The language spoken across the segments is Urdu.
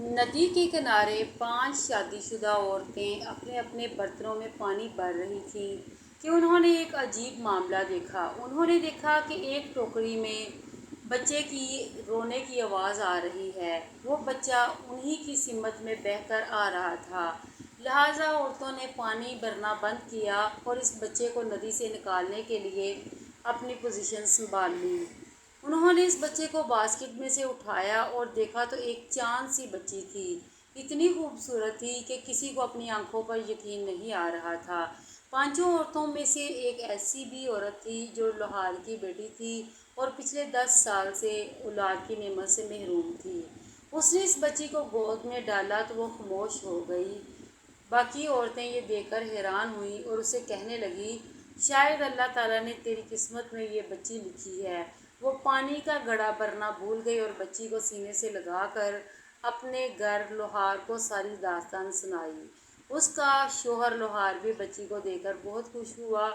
ندی کے کنارے 5 شادی شدہ عورتیں اپنے اپنے برتنوں میں پانی بھر رہی تھیں کہ انہوں نے ایک عجیب معاملہ دیکھا۔ انہوں نے دیکھا کہ ایک ٹوکری میں بچے کی رونے کی آواز آ رہی ہے۔ وہ بچہ انہی کی سمت میں بہہ کر آ رہا تھا۔ لہٰذا عورتوں نے پانی بھرنا بند کیا اور اس بچے کو ندی سے نکالنے کے لیے اپنی پوزیشن سنبھال لی۔ انہوں نے اس بچے کو باسکٹ میں سے اٹھایا اور دیکھا تو ایک چاند سی بچی تھی۔ اتنی خوبصورت تھی کہ کسی کو اپنی آنکھوں پر یقین نہیں آ رہا تھا۔ 5 عورتوں میں سے ایک ایسی بھی عورت تھی جو لوہار کی بیٹی تھی اور پچھلے 10 سال سے اولاد کی نعمت سے محروم تھی۔ اس نے اس بچی کو گود میں ڈالا تو وہ خاموش ہو گئی۔ باقی عورتیں یہ دیکھ کر حیران ہوئیں اور اسے کہنے لگیں، شاید اللہ تعالیٰ نے تیری قسمت میں یہ بچی لکھی ہے۔ وہ پانی کا گھڑا بھرنا بھول گئی اور بچی کو سینے سے لگا کر اپنے گھر لوہار کو ساری داستان سنائی۔ اس کا شوہر لوہار بھی بچی کو دیکھ کر بہت خوش ہوا۔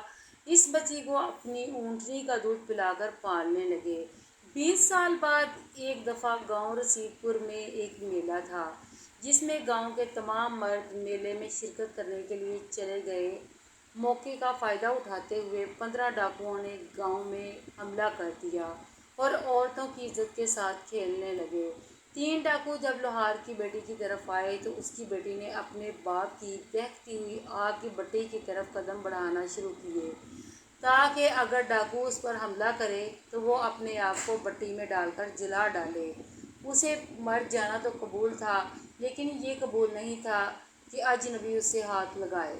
اس بچی کو اپنی اونٹنی کا دودھ پلا کر پالنے لگے۔ 20 سال بعد ایک دفعہ گاؤں رسید پور میں ایک میلہ تھا جس میں گاؤں کے تمام مرد میلے میں شرکت کرنے کے لیے چلے گئے۔ موقع کا فائدہ اٹھاتے ہوئے 15 ڈاکوؤں نے گاؤں میں حملہ کر دیا اور عورتوں کی عزت کے ساتھ کھیلنے لگے۔ 3 ڈاکو جب لوہار کی بیٹی کی طرف آئے تو اس کی بیٹی نے اپنے باپ کی دہکتی ہوئی آگ کی بٹی کی طرف قدم بڑھانا شروع کیے تاکہ اگر ڈاکو اس پر حملہ کرے تو وہ اپنے آپ کو بٹی میں ڈال کر جلا ڈالے۔ اسے مر جانا تو قبول تھا لیکن یہ قبول نہیں تھا کہ اجنبی اس سے ہاتھ لگائے۔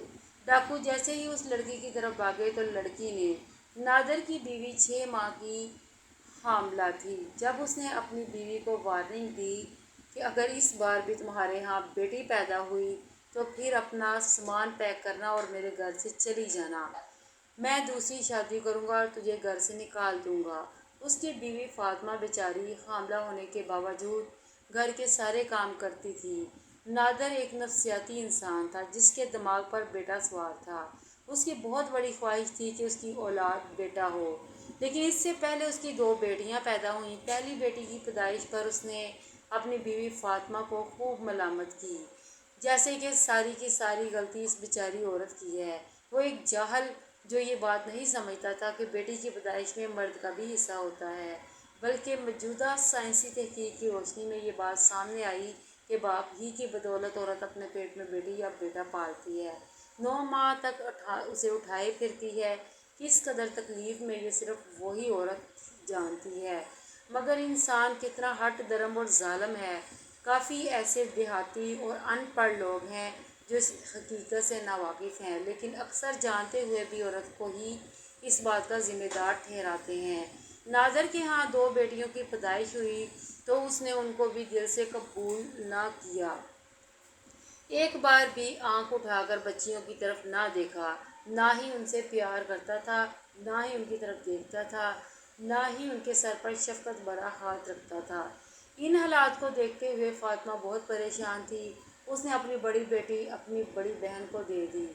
ڈاکو جیسے ہی اس لڑکی کی طرف بھاگے تو لڑکی نے، نادر کی بیوی 6 ماہ کی حاملہ تھی، جب اس نے اپنی بیوی کو وارننگ دی کہ اگر اس بار بھی تمہارے ہاں بیٹی پیدا ہوئی تو پھر اپنا سامان پیک کرنا اور میرے گھر سے چلی جانا، میں دوسری شادی کروں گا اور تجھے گھر سے نکال دوں گا۔ اس کی بیوی فاطمہ بیچاری حاملہ ہونے کے باوجود گھر کے سارے کام کرتی تھی۔ نادر ایک نفسیاتی انسان تھا جس کے دماغ پر بیٹا سوار تھا۔ اس کی بہت بڑی خواہش تھی کہ اس کی اولاد بیٹا ہو، لیکن اس سے پہلے اس کی 2 بیٹیاں پیدا ہوئیں۔ پہلی بیٹی کی پیدائش پر اس نے اپنی بیوی فاطمہ کو خوب ملامت کی، جیسے کہ ساری کی ساری غلطی اس بیچاری عورت کی ہے۔ وہ ایک جاہل جو یہ بات نہیں سمجھتا تھا کہ بیٹی کی پیدائش میں مرد کا بھی حصہ ہوتا ہے، بلکہ موجودہ سائنسی تحقیق کی روشنی میں یہ بات سامنے آئی کہ باپ ہی کی بدولت عورت اپنے پیٹ میں بیٹی یا بیٹا پالتی ہے، 9 ماہ تک اسے اٹھائے پھرتی ہے۔ کس قدر تکلیف میں یہ صرف وہی عورت جانتی ہے۔ مگر انسان کتنا ہٹ درم اور ظالم ہے۔ کافی ایسے دیہاتی اور ان پڑھ لوگ ہیں جو اس حقیقت سے ناواقف ہیں، لیکن اکثر جانتے ہوئے بھی عورت کو ہی اس بات کا ذمہ دار ٹھہراتے ہیں۔ نادر کے ہاں 2 بیٹیوں کی پیدائش ہوئی تو اس نے ان کو بھی دل سے قبول نہ کیا۔ ایک بار بھی آنکھ اٹھا کر بچیوں کی طرف نہ دیکھا، نہ ہی ان سے پیار کرتا تھا، نہ ہی ان کی طرف دیکھتا تھا، نہ ہی ان کے سر پر شفقت بھرا ہاتھ رکھتا تھا۔ ان حالات کو دیکھتے ہوئے فاطمہ بہت پریشان تھی۔ اس نے اپنی بڑی بیٹی اپنی بڑی بہن کو دے دی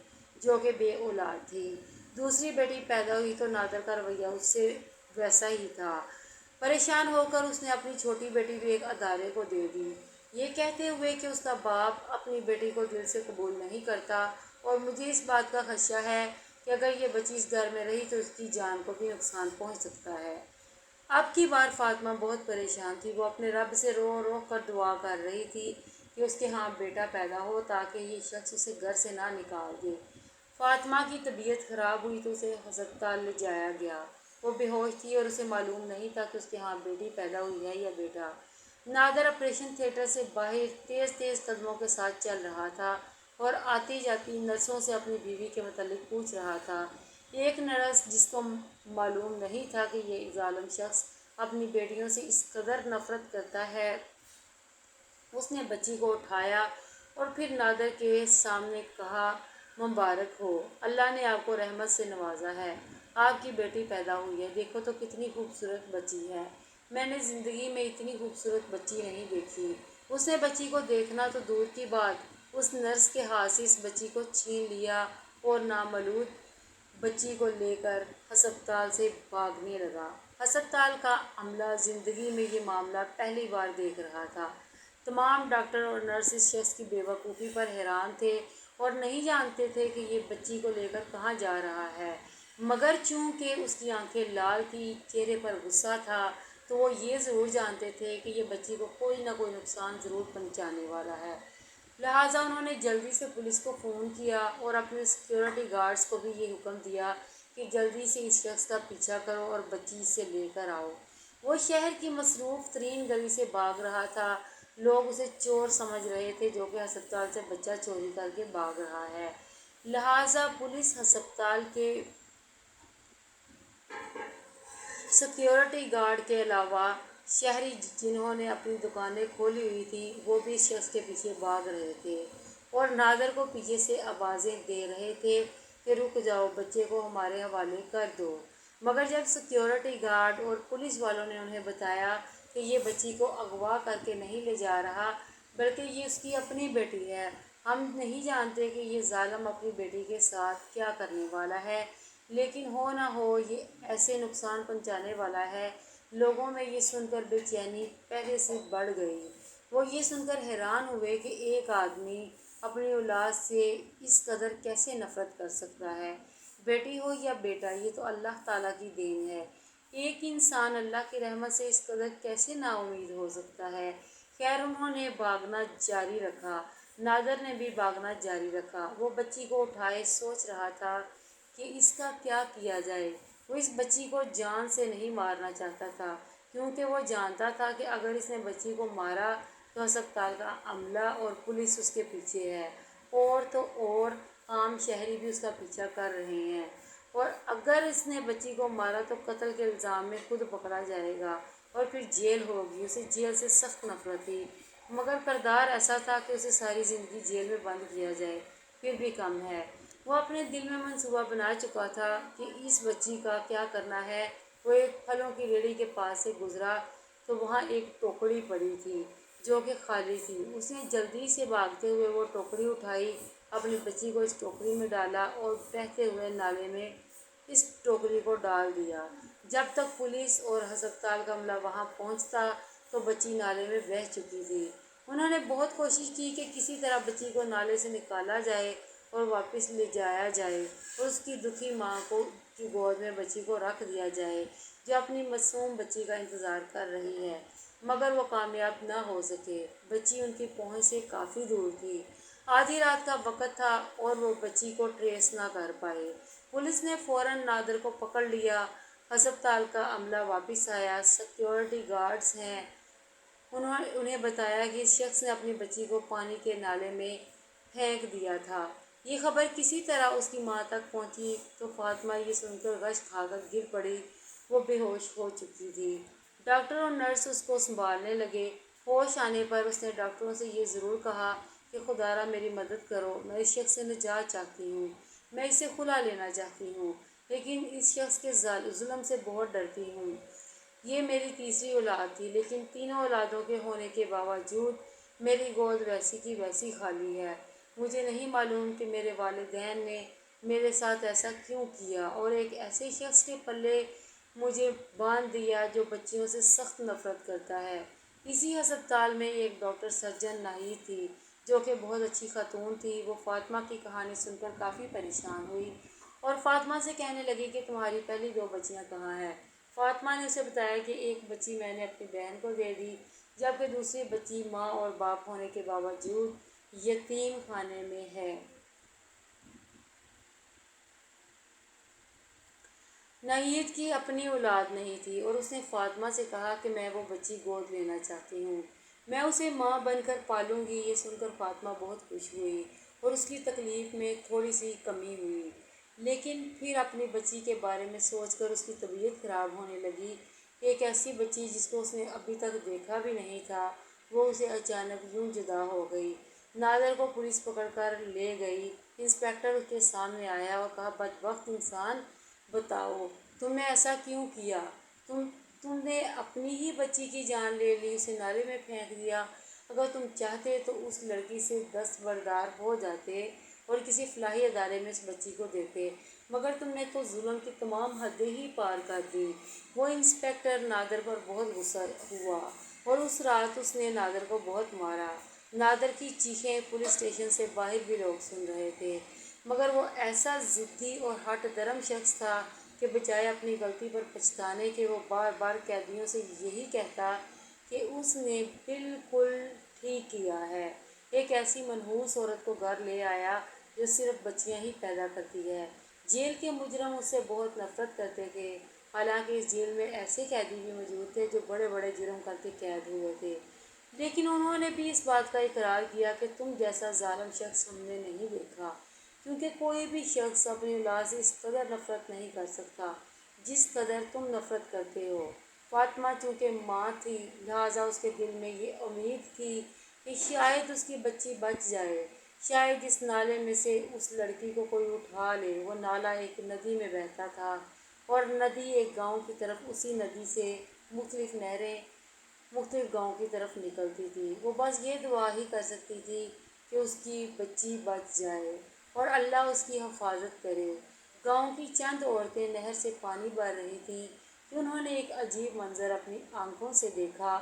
جو کہ بے اولاد تھی۔ دوسری بیٹی پیدا ہوئی تو نادر کا رویہ اس سے ویسا ہی تھا۔ پریشان ہو کر اس نے اپنی چھوٹی بیٹی بھی ایک ادارے کو دے دی، یہ کہتے ہوئے کہ اس کا باپ اپنی بیٹی کو دل سے قبول نہیں کرتا اور مجھے اس بات کا خدشہ ہے کہ اگر یہ بچی اس گھر میں رہی تو اس کی جان کو بھی نقصان پہنچ سکتا ہے۔ اب کی بار فاطمہ بہت پریشان تھی۔ وہ اپنے رب سے رو رو کر دعا کر رہی تھی کہ اس کے ہاں بیٹا پیدا ہو تاکہ یہ شخص اسے گھر سے نہ نکال دے۔ فاطمہ کی طبیعت خراب ہوئی تو اسے ہسپتال لے جایا گیا۔ وہ بے ہوش تھی اور اسے معلوم نہیں تھا کہ اس کے ہاں بیٹی پیدا ہوئی ہے یا بیٹا۔ نادر آپریشن تھیٹر سے باہر تیز تیز قدموں کے ساتھ چل رہا تھا اور آتی جاتی نرسوں سے اپنی بیوی کے متعلق پوچھ رہا تھا۔ ایک نرس جس کو معلوم نہیں تھا کہ یہ ظالم شخص اپنی بیٹیوں سے اس قدر نفرت کرتا ہے، اس نے بچی کو اٹھایا اور پھر نادر کے سامنے کہا، مبارک ہو، اللہ نے آپ کو رحمت سے نوازا ہے، آپ کی بیٹی پیدا ہوئی ہے، دیکھو تو کتنی خوبصورت بچی ہے، میں نے زندگی میں اتنی خوبصورت بچی نہیں دیکھی۔ اس نے بچی کو دیکھنا تو دور کی بات، اس نرس کے ہاتھ سے اس بچی کو چھین لیا اور نامولود بچی کو لے کر ہسپتال سے بھاگنے لگا۔ ہسپتال کا عملہ زندگی میں یہ معاملہ پہلی بار دیکھ رہا تھا۔ تمام ڈاکٹر اور نرس اس شخص کی بے وقوفی پر حیران تھے اور نہیں جانتے تھے کہ یہ بچی کو لے کر کہاں جا رہا ہے، مگر چونکہ اس کی آنکھیں لال تھی، چہرے پر غصہ تھا، تو وہ یہ ضرور جانتے تھے کہ یہ بچی کو کوئی نہ کوئی نقصان ضرور پہنچانے والا ہے۔ لہٰذا انہوں نے جلدی سے پولیس کو فون کیا اور اپنے سیکیورٹی گارڈز کو بھی یہ حکم دیا کہ جلدی سے اس شخص کا پیچھا کرو اور بچی سے لے کر آؤ۔ وہ شہر کی مصروف ترین گلی سے بھاگ رہا تھا۔ لوگ اسے چور سمجھ رہے تھے جو کہ ہسپتال سے بچہ چوری کر کے بھاگ رہا ہے۔ لہٰذا پولیس ہسپتال کے سیکیورٹی گارڈ کے علاوہ شہری جنہوں نے اپنی دکانیں کھولی ہوئی تھیں وہ بھی اس شخص کے پیچھے بھاگ رہے تھے اور نادر کو پیچھے سے آوازیں دے رہے تھے کہ رک جاؤ، بچے کو ہمارے حوالے کر دو۔ مگر جب سیکیورٹی گارڈ اور پولیس والوں نے انہیں بتایا کہ یہ بچی کو اغوا کر کے نہیں لے جا رہا بلکہ یہ اس کی اپنی بیٹی ہے، ہم نہیں جانتے کہ یہ ظالم اپنی بیٹی کے ساتھ کیا کرنے والا ہے، لیکن ہو نہ ہو یہ ایسے نقصان پہنچانے والا ہے۔ لوگوں میں یہ سن کر بے چینی پہلے سے بڑھ گئی۔ وہ یہ سن کر حیران ہوئے کہ ایک آدمی اپنی اولاد سے اس قدر کیسے نفرت کر سکتا ہے۔ بیٹی ہو یا بیٹا، یہ تو اللہ تعالیٰ کی دین ہے۔ ایک انسان اللہ کی رحمت سے اس قدر کیسے نا امید ہو سکتا ہے۔ خیر انہوں نے بھاگنا جاری رکھا۔ نادر نے بھی بھاگنا جاری رکھا۔ وہ بچی کو اٹھائے سوچ رہا تھا کہ اس کا کیا کیا جائے۔ وہ اس بچی کو جان سے نہیں مارنا چاہتا تھا کیونکہ وہ جانتا تھا کہ اگر اس نے بچی کو مارا تو ہسپتال کا عملہ اور پولیس اس کے پیچھے ہے، اور تو اور عام شہری بھی اس کا پیچھا کر رہے ہیں، اور اگر اس نے بچی کو مارا تو قتل کے الزام میں خود پکڑا جائے گا اور پھر جیل ہوگی۔ اسے جیل سے سخت نفرت تھی، مگر کردار ایسا تھا کہ اسے ساری زندگی جیل میں بند کیا جائے پھر بھی کم ہے۔ وہ اپنے دل میں منصوبہ بنا چکا تھا کہ اس بچی کا کیا کرنا ہے۔ وہ ایک پھلوں کی ریہڑی کے پاس سے گزرا تو وہاں ایک ٹوکری پڑی تھی جو کہ خالی تھی۔ اس نے جلدی سے بھاگتے ہوئے وہ ٹوکری اٹھائی، اپنی بچی کو اس ٹوکری میں ڈالا اور بہتے ہوئے نالے میں اس ٹوکری کو ڈال دیا۔ جب تک پولیس اور ہسپتال کا عملہ وہاں پہنچتا تو بچی نالے میں بہہ چکی تھی۔ انہوں نے بہت کوشش کی کہ کسی طرح بچی کو نالے سے نکالا جائے اور واپس لے جایا جائے اور اس کی دکھی ماں کی گود میں بچی کو رکھ دیا جائے جو اپنی معصوم بچی کا انتظار کر رہی ہے، مگر وہ کامیاب نہ ہو سکے۔ بچی ان کی پہنچ سے کافی دور تھی، آدھی رات کا وقت تھا اور وہ بچی کو ٹریس نہ کر پائے۔ پولیس نے فوراً نادر کو پکڑ لیا۔ ہسپتال کا عملہ واپس آیا، سیکیورٹی گارڈز ہیں، انہیں بتایا کہ اس شخص نے اپنی بچی کو پانی کے نالے میں پھینک دیا تھا۔ یہ خبر کسی طرح اس کی ماں تک پہنچی تو فاطمہ یہ سن کر غش کھا کر گر پڑی۔ وہ بے ہوش ہو چکی تھی۔ ڈاکٹر اور نرس اس کو سنبھالنے لگے۔ ہوش آنے پر اس نے ڈاکٹروں سے یہ ضرور کہا کہ خدا را میری مدد کرو، میں اس شخص سے نجات چاہتی ہوں، میں اسے خلا لینا چاہتی ہوں، لیکن اس شخص کے ظلم سے بہت ڈرتی ہوں۔ یہ میری تیسری اولاد تھی، لیکن تینوں اولادوں کے ہونے کے باوجود میری گود ویسی کی ویسی خالی ہے۔ مجھے نہیں معلوم کہ میرے والدین نے میرے ساتھ ایسا کیوں کیا اور ایک ایسے شخص کے پلے مجھے باندھ دیا جو بچیوں سے سخت نفرت کرتا ہے۔ اسی ہسپتال میں ایک ڈاکٹر سرجن ناہید تھی جو کہ بہت اچھی خاتون تھی۔ وہ فاطمہ کی کہانی سن کر کافی پریشان ہوئی اور فاطمہ سے کہنے لگی کہ تمہاری پہلی دو بچیاں کہاں ہیں؟ فاطمہ نے اسے بتایا کہ ایک بچی میں نے اپنی بہن کو دے دی، جبکہ دوسری بچی ماں اور باپ ہونے کے باوجود یتیم خانے میں ہے۔ ناہید کی اپنی اولاد نہیں تھی اور اس نے فاطمہ سے کہا کہ میں وہ بچی گود لینا چاہتی ہوں، میں اسے ماں بن کر پالوں گی۔ یہ سن کر فاطمہ بہت خوش ہوئی اور اس کی تکلیف میں تھوڑی سی کمی ہوئی، لیکن پھر اپنی بچی کے بارے میں سوچ کر اس کی طبیعت خراب ہونے لگی۔ ایک ایسی بچی جس کو اس نے ابھی تک دیکھا بھی نہیں تھا، وہ اسے اچانک یوں جدا ہو گئی۔ نادر کو پولیس پکڑ کر لے گئی۔ انسپکٹر اس کے سامنے آیا اور کہا، بدبخت انسان، بتاؤ تم نے ایسا کیوں کیا؟ تم نے اپنی ہی بچی کی جان لے لی، اسے نالے میں پھینک دیا۔ اگر تم چاہتے تو اس لڑکی سے دستبردار ہو جاتے اور کسی فلاحی ادارے میں اس بچی کو دیتے، مگر تم نے تو ظلم کی تمام حدیں ہی پار کر دیں۔ وہ انسپکٹر نادر پر بہت غصہ ہوا اور اس رات اس نے نادر کو بہت مارا۔ نادر کی چیخیں پولیس اسٹیشن سے باہر بھی لوگ سن رہے تھے، مگر وہ ایسا ضدی اور ہٹ درم شخص تھا کہ بجائے اپنی غلطی پر پچھتانے کے وہ بار بار قیدیوں سے یہی کہتا کہ اس نے بالکل ٹھیک کیا ہے، ایک ایسی منحوس عورت کو گھر لے آیا جو صرف بچیاں ہی پیدا کرتی ہے۔ جیل کے مجرم اس سے بہت نفرت کرتے تھے، حالانکہ اس جیل میں ایسے قیدی بھی موجود تھے جو بڑے بڑے جرم کر کے قید ہوئے تھے، لیکن انہوں نے بھی اس بات کا اقرار کیا کہ تم جیسا ظالم شخص ہم نے نہیں دیکھا، کیونکہ کوئی بھی شخص اپنی اولاد سے اس قدر نفرت نہیں کر سکتا جس قدر تم نفرت کرتے ہو۔ فاطمہ چونکہ ماں تھی، لہٰذا اس کے دل میں یہ امید تھی کہ شاید اس کی بچی بچ جائے، شاید اس نالے میں سے اس لڑکی کو کوئی اٹھا لے۔ وہ نالہ ایک ندی میں بہتا تھا اور ندی ایک گاؤں کی طرف، اسی ندی سے مختلف نہریں مختلف گاؤں کی طرف نکلتی تھی۔ وہ بس یہ دعا ہی کر سکتی تھی کہ اس کی بچی بچ جائے اور اللہ اس کی حفاظت کرے۔ گاؤں کی چند عورتیں نہر سے پانی بھر رہی تھیں کہ انہوں نے ایک عجیب منظر اپنی آنکھوں سے دیکھا۔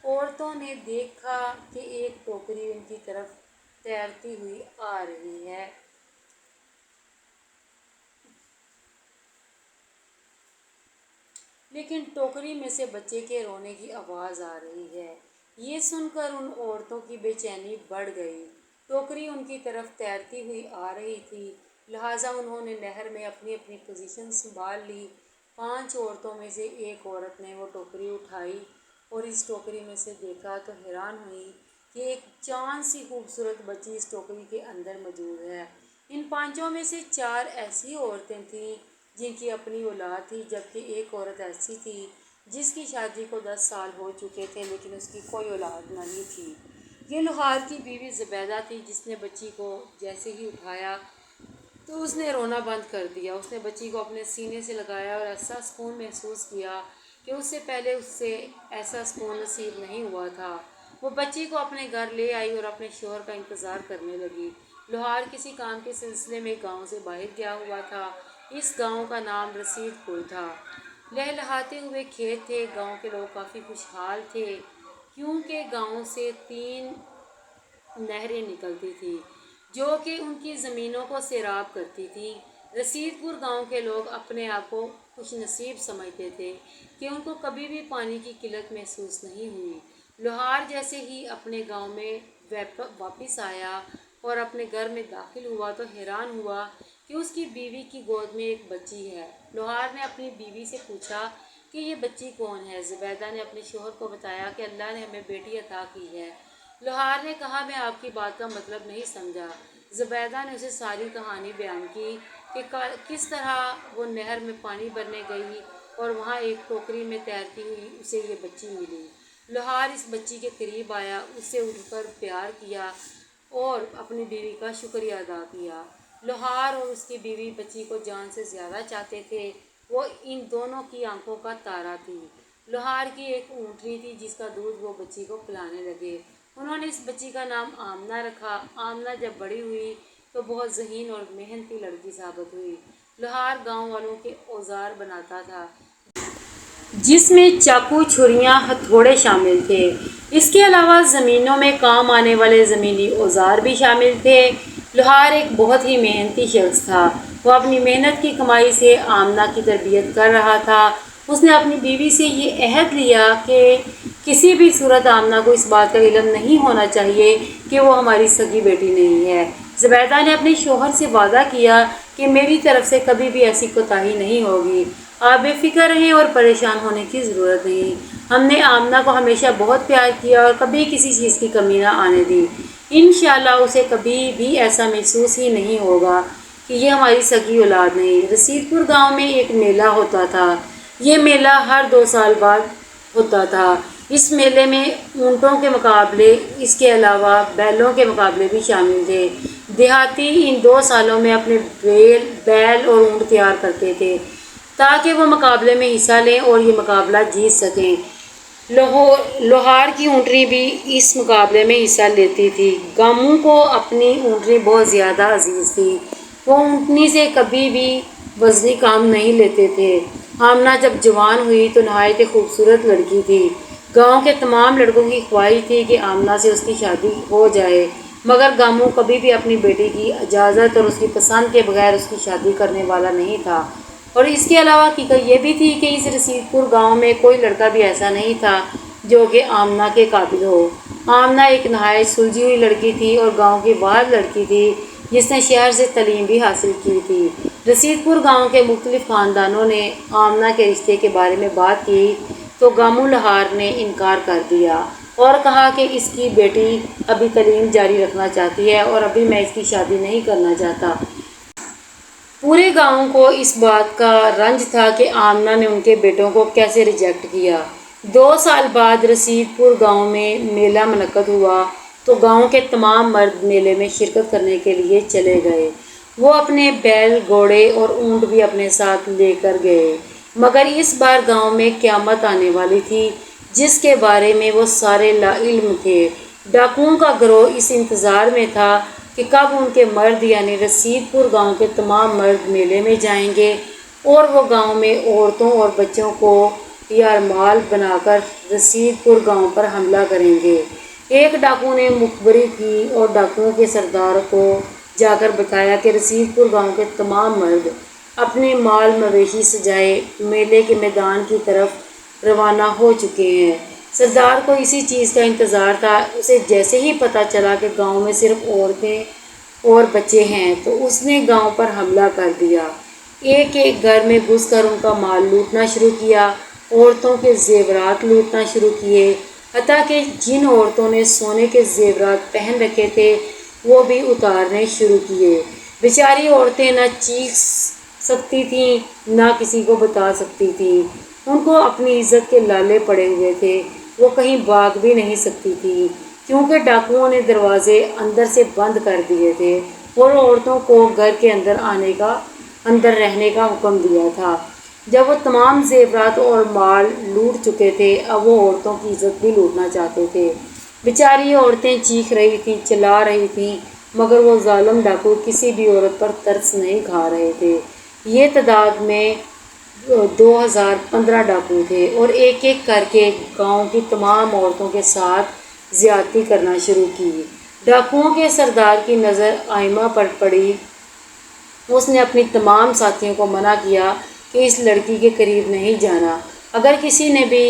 عورتوں نے دیکھا کہ ایک ٹوکری ان کی طرف تیرتی ہوئی آ رہی ہے۔ لیکن ٹوکری میں سے بچے کے رونے کی آواز آ رہی ہے۔ یہ سن کر ان عورتوں کی بے چینی بڑھ گئی۔ ٹوکری ان کی طرف تیرتی ہوئی آ رہی تھی، لہٰذا انہوں نے نہر میں اپنی اپنی پوزیشن سنبھال لی۔ 5 عورتوں میں سے ایک عورت نے وہ ٹوکری اٹھائی اور اس ٹوکری میں سے دیکھا تو حیران ہوئی کہ ایک چاند سی خوبصورت بچی اس ٹوکری کے اندر موجود ہے۔ ان 5 میں سے 4 ایسی عورتیں تھیں جن کی اپنی اولاد تھی، جبکہ ایک عورت ایسی تھی جس کی شادی کو 10 سال ہو چکے تھے لیکن اس کی کوئی اولاد نہیں تھی۔ یہ لوہار کی بیوی زبیدہ تھی، جس نے بچی کو جیسے ہی اٹھایا تو اس نے رونا بند کر دیا۔ اس نے بچی کو اپنے سینے سے لگایا اور ایسا سکون محسوس کیا کہ اس سے پہلے اس سے ایسا سکون نصیب نہیں ہوا تھا۔ وہ بچی کو اپنے گھر لے آئی اور اپنے شوہر کا انتظار کرنے لگی۔ لوہار کسی کام کے سلسلے میں گاؤں سے باہر گیا ہوا تھا۔ اس گاؤں کا نام رسید پور تھا۔ لہلہاتے ہوئے کھیت تھے۔ گاؤں کے لوگ کافی خوشحال تھے کیونکہ گاؤں سے 3 نہریں نکلتی تھیں جو کہ ان کی زمینوں کو سیراب کرتی تھیں۔ رسید پور گاؤں کے لوگ اپنے آپ کو خوش نصیب سمجھتے تھے کہ ان کو کبھی بھی پانی کی قلت محسوس نہیں ہوئی۔ لوہار جیسے ہی اپنے گاؤں میں واپس آیا اور اپنے گھر میں داخل ہوا تو حیران ہوا کہ اس کی بیوی کی گود میں ایک بچی ہے۔ لوہار نے اپنی بیوی سے پوچھا کہ یہ بچی کون ہے؟ زبیدہ نے اپنے شوہر کو بتایا کہ اللہ نے ہمیں بیٹی عطا کی ہے۔ لوہار نے کہا میں آپ کی بات کا مطلب نہیں سمجھا۔ زبیدہ نے اسے ساری کہانی بیان کی کہ کس طرح وہ نہر میں پانی بھرنے گئی اور وہاں ایک ٹوکری میں تیرتی ہوئی اسے یہ بچی ملی۔ لوہار اس بچی کے قریب آیا، اس سے اٹھ کر پیار کیا اور اپنی بیوی کا شکریہ ادا کیا۔ لوہار اور اس کی بیوی بچی کو جان سے زیادہ چاہتے تھے۔ وہ ان دونوں کی آنکھوں کا تارا تھی۔ لوہار کی ایک اونٹنی تھی جس کا دودھ وہ بچی کو پلانے لگے۔ انہوں نے اس بچی کا نام آمنہ رکھا۔ آمنہ جب بڑی ہوئی تو بہت ذہین اور محنتی لڑکی ثابت ہوئی۔ لوہار گاؤں والوں کے اوزار بناتا تھا جس میں چاقو، چھریاں، ہتھوڑے شامل تھے۔ اس کے علاوہ زمینوں میں کام آنے والے زمینی اوزار بھی شامل تھے۔ لوہار ایک بہت ہی محنتی شخص تھا۔ وہ اپنی محنت کی کمائی سے آمنہ کی تربیت کر رہا تھا۔ اس نے اپنی بیوی سے یہ عہد لیا کہ کسی بھی صورت آمنہ کو اس بات کا علم نہیں ہونا چاہیے کہ وہ ہماری سگی بیٹی نہیں ہے۔ زبیدہ نے اپنے شوہر سے وعدہ کیا کہ میری طرف سے کبھی بھی ایسی کوتاہی نہیں ہوگی۔ آپ بے فکر رہیں اور پریشان ہونے کی ضرورت نہیں۔ ہم نے آمنہ کو ہمیشہ بہت پیار کیا اور کبھی کسی چیز کی کمی نہ آنے دی۔ انشاءاللہ اسے کبھی بھی ایسا محسوس ہی نہیں ہوگا کہ یہ ہماری سگی اولاد نہیں۔ رسید پور گاؤں میں ایک میلہ ہوتا تھا۔ یہ میلہ ہر 2 سال بعد ہوتا تھا۔ اس میلے میں اونٹوں کے مقابلے، اس کے علاوہ بیلوں کے مقابلے بھی شامل تھے۔ دیہاتی ان 2 سالوں میں اپنے بیل اور اونٹ تیار کرتے تھے تاکہ وہ مقابلے میں حصہ لیں اور یہ مقابلہ جیت سکیں۔ لوہار کی اونٹنی بھی اس مقابلے میں حصہ لیتی تھی۔ گاموں کو اپنی اونٹنی بہت زیادہ عزیز تھی۔ وہ اونٹنی سے کبھی بھی وزنی کام نہیں لیتے تھے۔ آمنہ جب جوان ہوئی تو نہایت خوبصورت لڑکی تھی۔ گاؤں کے تمام لڑکوں کی خواہش تھی کہ آمنہ سے اس کی شادی ہو جائے، مگر گامو کبھی بھی اپنی بیٹی کی اجازت اور اس کی پسند کے بغیر اس کی شادی کرنے والا نہیں تھا۔ اور اس کے علاوہ حقیقت یہ بھی تھی کہ اس رسید پور گاؤں میں کوئی لڑکا بھی ایسا نہیں تھا جو کہ آمنہ کے قابل ہو۔ آمنہ ایک نہایت سلجھی ہوئی لڑکی تھی اور گاؤں کی واحد لڑکی تھی جس نے شہر سے تعلیم بھی حاصل کی تھی۔ رسید پور گاؤں کے مختلف خاندانوں نے آمنہ کے رشتے کے بارے میں بات کی تو گامو لہار نے انکار کر دیا اور کہا کہ اس کی بیٹی ابھی تعلیم جاری رکھنا چاہتی ہے اور ابھی میں اس کی شادی نہیں کرنا چاہتا۔ پورے گاؤں کو اس بات کا رنج تھا کہ آمنہ نے ان کے بیٹوں کو کیسے ریجیکٹ کیا۔ 2 سال بعد رسید پور گاؤں میں میلہ منعقد ہوا تو گاؤں کے تمام مرد میلے میں شرکت کرنے کے لیے چلے گئے۔ وہ اپنے بیل، گھوڑے اور اونٹ بھی اپنے ساتھ لے کر گئے، مگر اس بار گاؤں میں قیامت آنے والی تھی جس کے بارے میں وہ سارے لا علم تھے۔ ڈاکوؤں کا گروہ اس انتظار میں تھا کہ کب ان کے مرد یعنی رسید پور گاؤں کے تمام مرد میلے میں جائیں گے اور وہ گاؤں میں عورتوں اور بچوں کو یرغمال بنا کر رسید پور گاؤں پر حملہ کریں گے۔ ایک ڈاکو نے مخبری کی اور ڈاکوؤں کے سردار کو جا کر بتایا کہ رسید پور گاؤں کے تمام مرد اپنے مال مویشی سجائے میلے کے میدان کی طرف روانہ ہو چکے ہیں۔ سردار کو اسی چیز کا انتظار تھا۔ اسے جیسے ہی پتہ چلا کہ گاؤں میں صرف عورتیں اور بچے ہیں تو اس نے گاؤں پر حملہ کر دیا۔ ایک ایک گھر میں گھس کر ان کا مال لوٹنا شروع کیا، عورتوں کے زیورات لوٹنا شروع کیے، حتیٰ کہ جن عورتوں نے سونے کے زیورات پہن رکھے تھے وہ بھی اتارنے شروع کیے۔ بیچاری عورتیں نہ چیخ سکتی تھیں نہ کسی کو بتا سکتی تھیں، ان کو اپنی عزت کے لالے پڑے ہوئے تھے، وہ کہیں بھاگ بھی نہیں سکتی تھیں کیونکہ ڈاکوؤں نے دروازے اندر سے بند کر دیے تھے اور عورتوں کو گھر کے اندر رہنے کا حکم دیا تھا۔ جب وہ تمام زیورات اور مال لوٹ چکے تھے اب وہ عورتوں کی عزت بھی لوٹنا چاہتے تھے۔ بیچاری عورتیں چیخ رہی تھیں، چلا رہی تھیں، مگر وہ ظالم ڈاکو کسی بھی عورت پر ترس نہیں کھا رہے تھے۔ یہ تعداد میں 2015 ڈاکو تھے اور ایک ایک کر کے گاؤں کی تمام عورتوں کے ساتھ زیادتی کرنا شروع کی۔ ڈاکوؤں کے سردار کی نظر آئمہ پر پڑی۔ اس نے اپنی تمام ساتھیوں کو منع کیا کہ اس لڑکی کے قریب نہیں جانا۔ اگر کسی نے بھی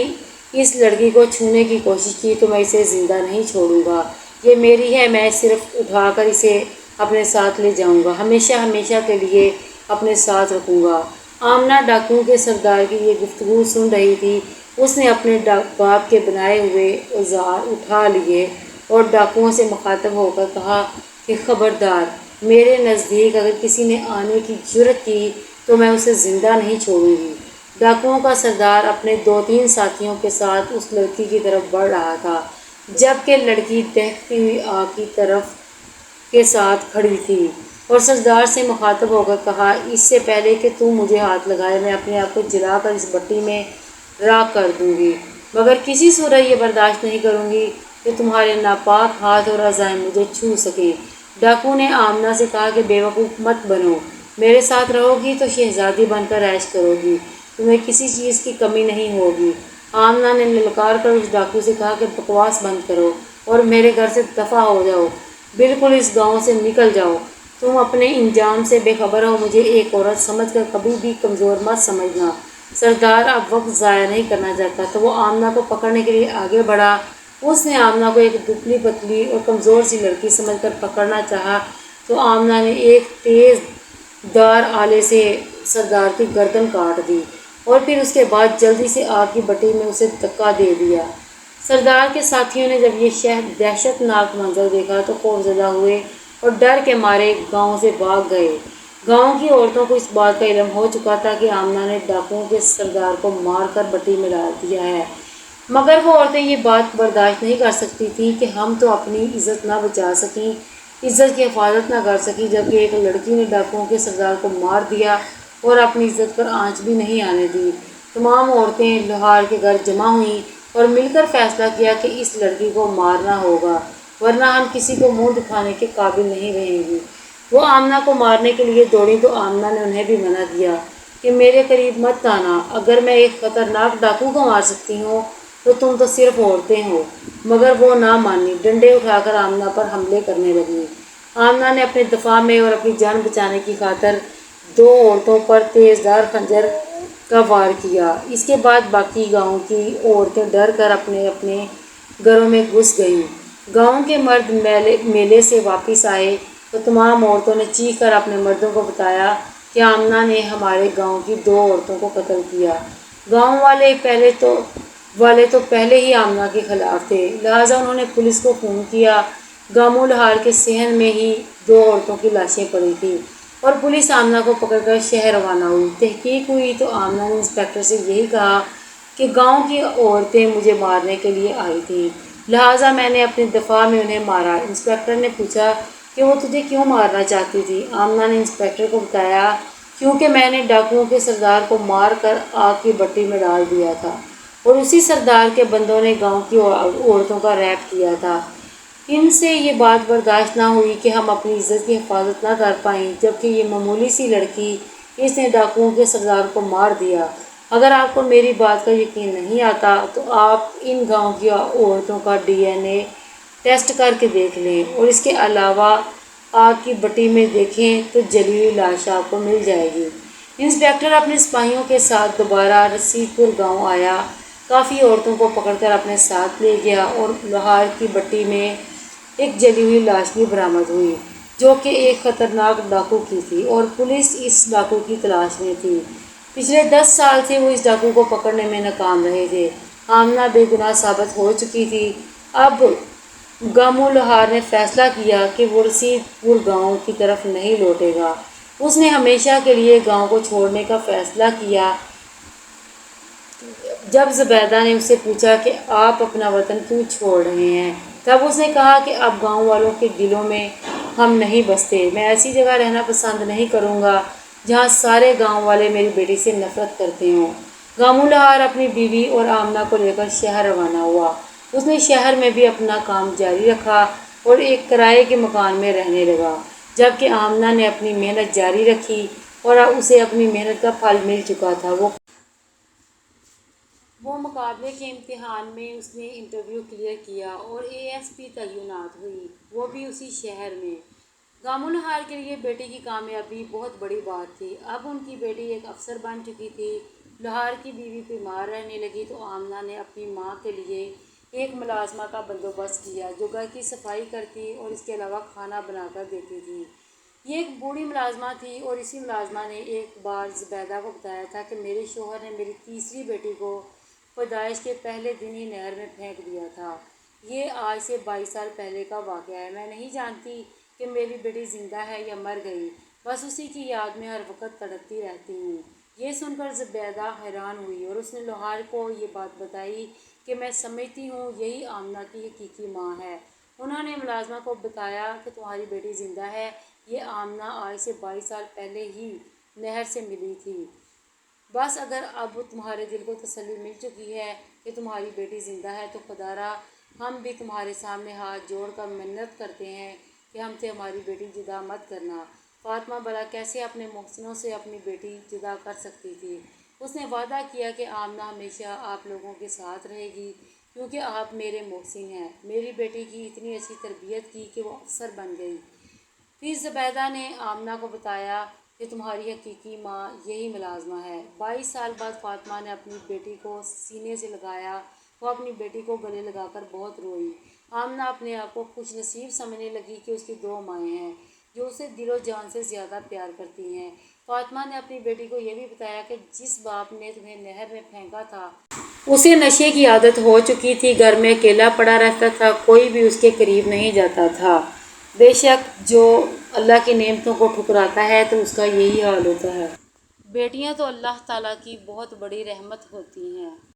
اس لڑکی کو چھونے کی کوشش کی تو میں اسے زندہ نہیں چھوڑوں گا۔ یہ میری ہے، میں صرف اٹھا کر اسے اپنے ساتھ لے جاؤں گا، ہمیشہ ہمیشہ کے لیے اپنے ساتھ رکھوں گا۔ آمنہ ڈاکوؤں کے سردار کی یہ گفتگو سن رہی تھی۔ اس نے اپنے باپ کے بنائے ہوئے اوزار اٹھا لیے اور ڈاکوؤں سے مخاطب ہو کر کہا کہ خبردار، میرے نزدیک اگر کسی نے آنے کی جرأت کی تو میں اسے زندہ نہیں چھوڑوں گی۔ ڈاکوؤں کا سردار اپنے 2-3 ساتھیوں کے ساتھ اس لڑکی کی طرف بڑھ رہا تھا جبکہ لڑکی دہکتی ہوئی آگ کی طرف کے ساتھ کھڑی تھی اور سردار سے مخاطب ہو کر کہا، اس سے پہلے کہ تم مجھے ہاتھ لگائے میں اپنے آپ کو جلا کر اس بٹی میں راکھ کر دوں گی، مگر کسی صورت یہ برداشت نہیں کروں گی کہ تمہارے ناپاک ہاتھ اور اعضائے مجھے چھو سکیں۔ ڈاکو نے آمنہ سے کہا کہ بے وقوف مت بنو، میرے ساتھ رہو گی تو شہزادی بن کر عیش کرو گی، تمہیں کسی چیز کی کمی نہیں ہوگی۔ آمنہ نے للکار کر اس ڈاکو سے کہا کہ بکواس بند کرو اور میرے گھر سے دفع ہو جاؤ، بالکل اس گاؤں سے نکل جاؤ، تم اپنے انجام سے بے خبر ہو، مجھے ایک عورت سمجھ کر کبھی بھی کمزور مت سمجھنا۔ سردار اب وقت ضائع نہیں کرنا چاہتا تو وہ آمنہ کو پکڑنے کے لیے آگے بڑھا۔ اس نے آمنہ کو ایک دبلی پتلی اور کمزور سی لڑکی سمجھ کر پکڑنا چاہا تو آمنہ نے ایک تیز دھار آلے سے سردار کی گردن کاٹ دی اور پھر اس کے بعد جلدی سے آگ کی بٹی میں اسے دھکا دے دیا۔ سردار کے ساتھیوں نے جب یہ دہشت ناک منظر دیکھا تو خوفزدہ ہوئے اور ڈر کے مارے گاؤں سے بھاگ گئے۔ گاؤں کی عورتوں کو اس بات کا علم ہو چکا تھا کہ آمنہ نے ڈاکوؤں کے سردار کو مار کر بٹی میں ڈال دیا ہے، مگر وہ عورتیں یہ بات برداشت نہیں کر سکتی تھیں کہ ہم تو اپنی عزت نہ بچا سکیں، عزت کی حفاظت نہ کر سکیں، جبکہ ایک لڑکی نے ڈاکوؤں کے سردار کو مار دیا اور اپنی عزت پر آنچ بھی نہیں آنے دی۔ تمام عورتیں لوہار کے گھر جمع ہوئیں اور مل کر فیصلہ کیا کہ اس لڑکی کو مارنا ہوگا ورنہ ہم کسی کو منہ دکھانے کے قابل نہیں رہیں گی۔ وہ آمنہ کو مارنے کے لیے دوڑیں تو آمنہ نے انہیں بھی منع کیا کہ میرے قریب مت آنا، اگر میں ایک خطرناک ڈاکو کو مار سکتی ہوں تو تم تو صرف عورتیں ہو، مگر وہ نہ مانی، ڈنڈے اٹھا کر آمنہ پر حملے کرنے لگی۔ آمنہ نے اپنے دفاع میں اور اپنی جان بچانے کی خاطر 2 عورتوں پر تیزدار خنجر کا وار کیا۔ اس کے بعد باقی گاؤں کی عورتیں ڈر کر اپنے اپنے گھروں میں گھس گئیں۔ گاؤں کے مرد میلے سے واپس آئے تو تمام عورتوں نے چیخ کر اپنے مردوں کو بتایا کہ آمنہ نے ہمارے گاؤں کی 2 عورتوں کو قتل کیا۔ گاؤں والے تو پہلے ہی آمنہ کے خلاف تھے، لہٰذا انہوں نے پولیس کو فون کیا۔ گامو لہار کے صحن میں ہی 2 عورتوں کی لاشیں پڑی تھیں اور پولیس آمنہ کو پکڑ کر شہر روانہ ہوئی۔ تحقیق ہوئی تو آمنہ نے انسپکٹر سے یہی کہا کہ گاؤں کی عورتیں مجھے مارنے کے لیے آئی تھیں، لہٰذا میں نے اپنے دفاع میں انہیں مارا۔ انسپکٹر نے پوچھا کہ وہ تجھے کیوں مارنا چاہتی تھی؟ آمنہ نے انسپکٹر کو بتایا کیونکہ میں نے ڈاکوؤں کے سردار کو مار کر آگ کی بھٹی میں ڈال دیا تھا اور اسی سردار کے بندوں نے گاؤں کی عورتوں کا ریپ کیا تھا۔ ان سے یہ بات برداشت نہ ہوئی کہ ہم اپنی عزت کی حفاظت نہ کر پائیں، جبکہ یہ معمولی سی لڑکی، اس نے ڈاکوؤں کے سردار کو مار دیا۔ اگر آپ کو میری بات کا یقین نہیں آتا تو آپ ان گاؤں کی عورتوں کا DNA ٹیسٹ کر کے دیکھ لیں اور اس کے علاوہ آگ کی بھٹی میں دیکھیں تو جلی ہوئی لاش آپ کو مل جائے گی۔ انسپکٹر اپنے سپاہیوں کے ساتھ دوبارہ رسید پور گاؤں آیا، کافی عورتوں کو پکڑ کر اپنے ساتھ لے گیا اور لوہار کی بھٹی میں ایک جلی ہوئی لاش بھی برآمد ہوئی، جو کہ ایک خطرناک ڈاکو کی تھی اور پولیس اس ڈاکو کی تلاش میں تھی۔ پچھلے 10 سال سے وہ اس ڈاکو کو پکڑنے میں ناکام رہے تھے۔ آمنہ بے گناہ ثابت ہو چکی تھی۔ اب گامو لہار نے فیصلہ کیا کہ وہ رسید پور گاؤں کی طرف نہیں لوٹے گا۔ اس نے ہمیشہ کے لیے گاؤں کو چھوڑنے کا فیصلہ کیا۔ جب زبیدہ نے اس سے پوچھا کہ آپ اپنا وطن کیوں چھوڑ رہے ہیں، تب اس نے کہا کہ اب گاؤں والوں کے دلوں میں ہم نہیں بستے۔ میں ایسی جگہ رہنا پسند نہیں کروں گا جہاں سارے گاؤں والے میری بیٹی سے نفرت کرتے ہوں۔ گامو لہار اپنی بیوی اور آمنہ کو لے کر شہر روانہ ہوا۔ اس نے شہر میں بھی اپنا کام جاری رکھا اور ایک کرائے کے مکان میں رہنے لگا، جبکہ آمنہ نے اپنی محنت جاری رکھی اور اسے اپنی محنت کا پھل مل چکا تھا۔ وہ مقابلے کے امتحان میں اس نے انٹرویو کلیئر کیا اور ASP تعینات ہوئی، وہ بھی اسی شہر میں۔ گامو لہار کے لیے بیٹی کی کامیابی بہت بڑی بات تھی۔ اب ان کی بیٹی ایک افسر بن چکی تھی۔ لہار کی بیوی بیمار رہنے لگی تو آمنہ نے اپنی ماں کے لیے ایک ملازمہ کا بندوبست کیا جو گھر کی صفائی کرتی اور اس کے علاوہ کھانا بنا کر دیتی تھی۔ یہ ایک بوڑھی ملازمہ تھی اور اسی ملازمہ نے ایک بار زبیدہ کو بتایا تھا کہ میرے شوہر نے میری تیسری بیٹی کو پیدائش کے پہلے دن ہی نہر میں پھینک دیا تھا۔ یہ آج سے 22 سال پہلے کا واقعہ ہے۔ میں نہیں جانتی کہ میری بیٹی زندہ ہے یا مر گئی، بس اسی کی یاد میں ہر وقت تڑپتی رہتی ہوں۔ یہ سن کر زبیدہ حیران ہوئی اور اس نے لوہار کو یہ بات بتائی کہ میں سمجھتی ہوں یہی آمنہ کی حقیقی ماں ہے۔ انہوں نے ملازمہ کو بتایا کہ تمہاری بیٹی زندہ ہے، یہ آمنہ آج سے 22 سال پہلے ہی نہر سے ملی تھی۔ بس اگر اب تمہارے دل کو تسلی مل چکی ہے کہ تمہاری بیٹی زندہ ہے تو خدا را ہم بھی تمہارے سامنے ہاتھ جوڑ کر منت کرتے ہیں کہ ہم سے ہماری بیٹی جدا مت کرنا۔ فاطمہ بھلا کیسے اپنے محسنوں سے اپنی بیٹی جدا کر سکتی تھی؟ اس نے وعدہ کیا کہ آمنہ ہمیشہ آپ لوگوں کے ساتھ رہے گی کیونکہ آپ میرے محسن ہیں۔ میری بیٹی کی اتنی اچھی تربیت کی کہ وہ افسر بن گئی۔ پھر زبیدہ نے آمنہ کو بتایا کہ تمہاری حقیقی ماں یہی ملازمہ ہے۔ 22 سال بعد فاطمہ نے اپنی بیٹی کو سینے سے لگایا۔ وہ اپنی بیٹی کو گلے لگا کر بہت روئی۔ آمنہ اپنے آپ کو خوش نصیب سمجھنے لگی کہ اس کی 2 مائیں ہیں جو اسے دل و جان سے زیادہ پیار کرتی ہیں۔ فاطمہ نے اپنی بیٹی کو یہ بھی بتایا کہ جس باپ نے تمہیں نہر میں پھینکا تھا اسے نشے کی عادت ہو چکی تھی، گھر میں اکیلا پڑا رہتا تھا، کوئی بھی اس کے قریب نہیں جاتا تھا۔ بے شک جو اللہ کی نعمتوں کو ٹھکراتا ہے تو اس کا یہی حال ہوتا ہے۔ بیٹیاں تو اللہ تعالیٰ کی بہت بڑی رحمت ہوتی ہیں۔